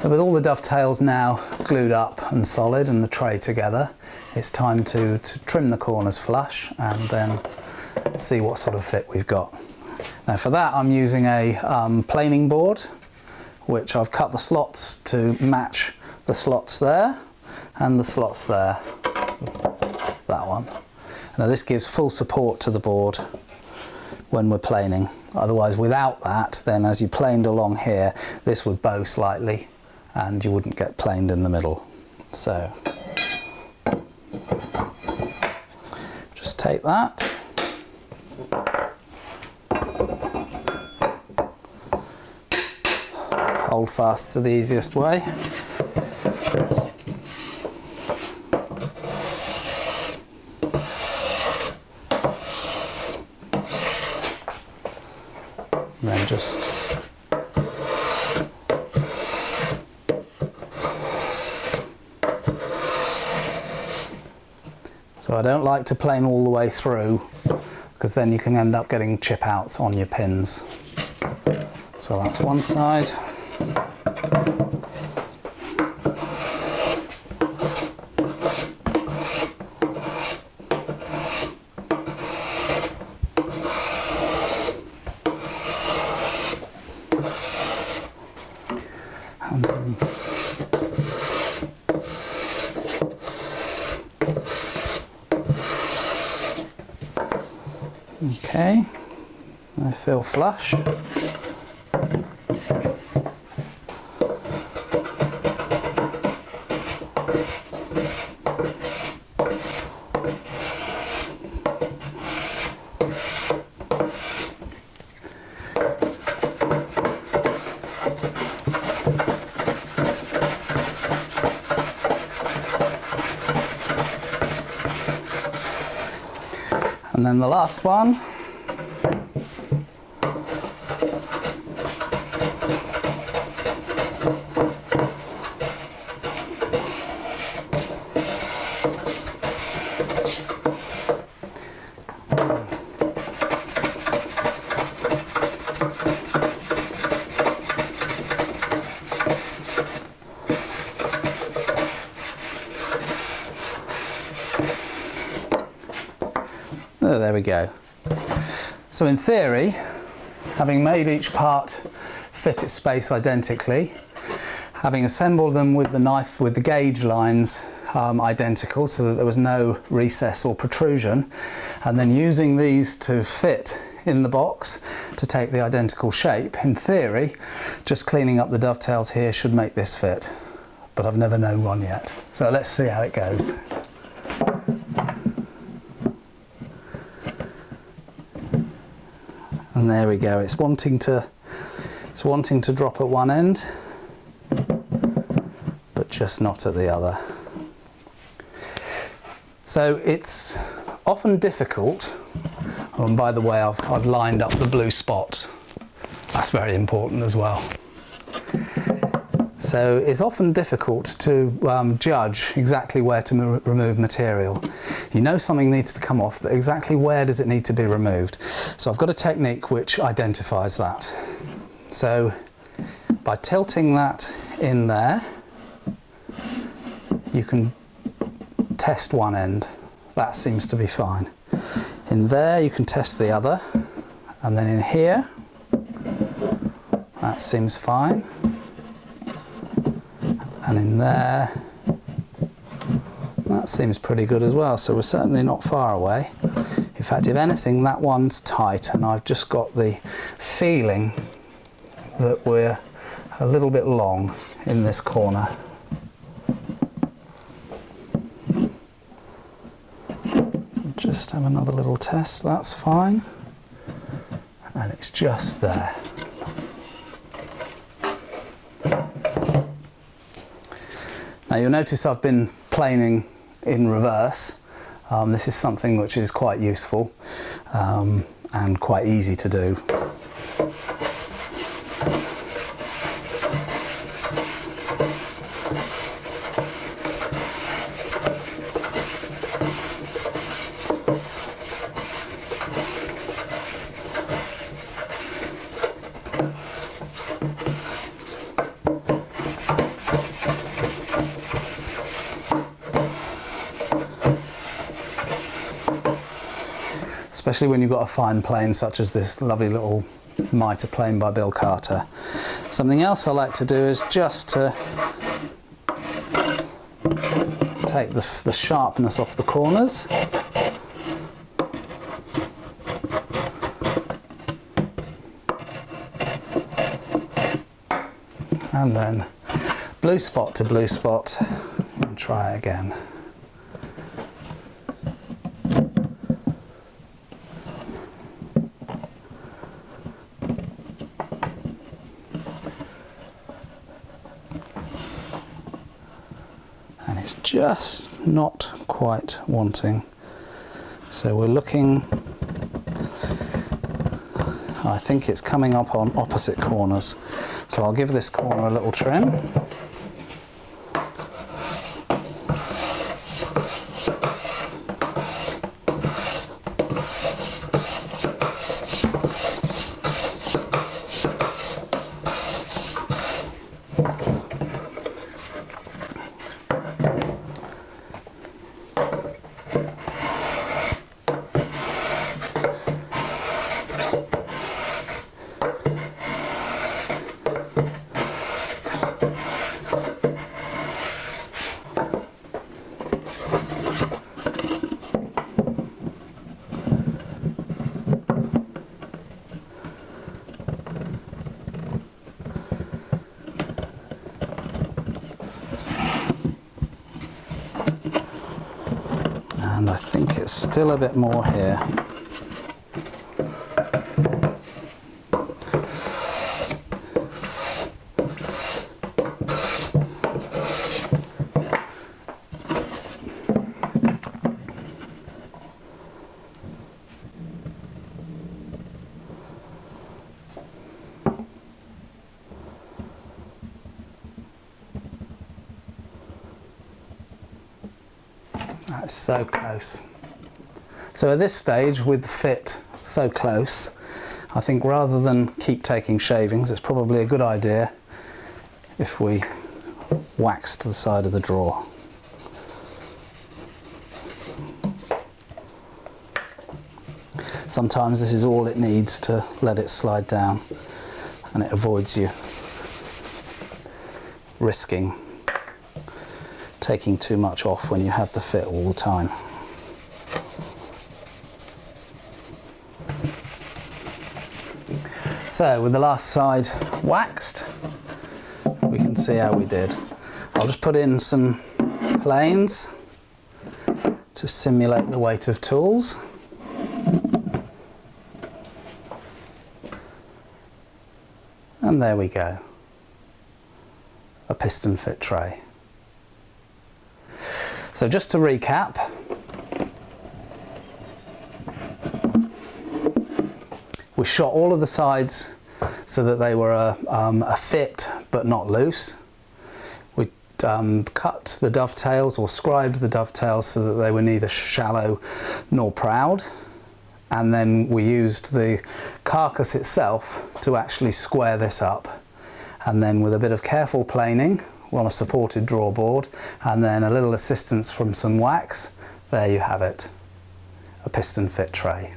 So with all the dovetails now glued up and solid and the tray together, it's time to trim the corners flush and then see what sort of fit we've got. Now for that I'm using a planing board, which I've cut the slots to match the slots there and the slots there, that one. Now this gives full support to the board when we're planing. Otherwise, without that, then as you planed along here, this would bow slightly and you wouldn't get planed in the middle. So just take that, hold fast to the easiest way. And then just so I don't like to plane all the way through, because then you can end up getting chip outs on your pins. So that's one side. Okay, I feel flush. And then the last one. Oh, there we go. So in theory, having made each part fit its space identically, having assembled them with the knife with the gauge lines identical so that there was no recess or protrusion, and then using these to fit in the box to take the identical shape, in theory, just cleaning up the dovetails here should make this fit. But I've never known one yet. So let's see how it goes. And there we go, it's wanting to drop at one end, but just not at the other. So it's often difficult, and by the way I've lined up the blue spots, that's very important as well. So it's often difficult to judge exactly where to remove material. You know something needs to come off, but exactly where does it need to be removed? So I've got a technique which identifies that. So by tilting that in there, you can test one end. That seems to be fine. In there you can test the other, and then in here, that seems fine. And in there, that seems pretty good as well, so we're certainly not far away. In fact, if anything, that one's tight, and I've just got the feeling that we're a little bit long in this corner. So just have another little test, that's fine. And it's just there. Now you'll notice I've been planing in reverse. This is something which is quite useful and quite easy to do. especially when you've got a fine plane such as this lovely little mitre plane by Bill Carter. Something else I like to do is just to take the sharpness off the corners. And then blue spot to blue spot and try again. And it's just not quite wanting. So we're looking, I think it's coming up on opposite corners. So I'll give this corner a little trim. And I think it's still a bit more here. That's so close. So at this stage, with the fit so close, I think rather than keep taking shavings, it's probably a good idea if we wax to the side of the drawer. Sometimes this is all it needs to let it slide down, and it avoids you risking taking too much off when you have the fit all the time. So with the last side waxed, we can see how we did. I'll just put in some planes to simulate the weight of tools. And there we go, a piston fit tray. So just to recap, we shot all of the sides so that they were a fit but not loose. We cut the dovetails or scribed the dovetails so that they were neither shallow nor proud. And then we used the carcass itself to actually square this up. And then with a bit of careful planing on a supported draw board and then a little assistance from some wax, there you have it, a piston fit tray.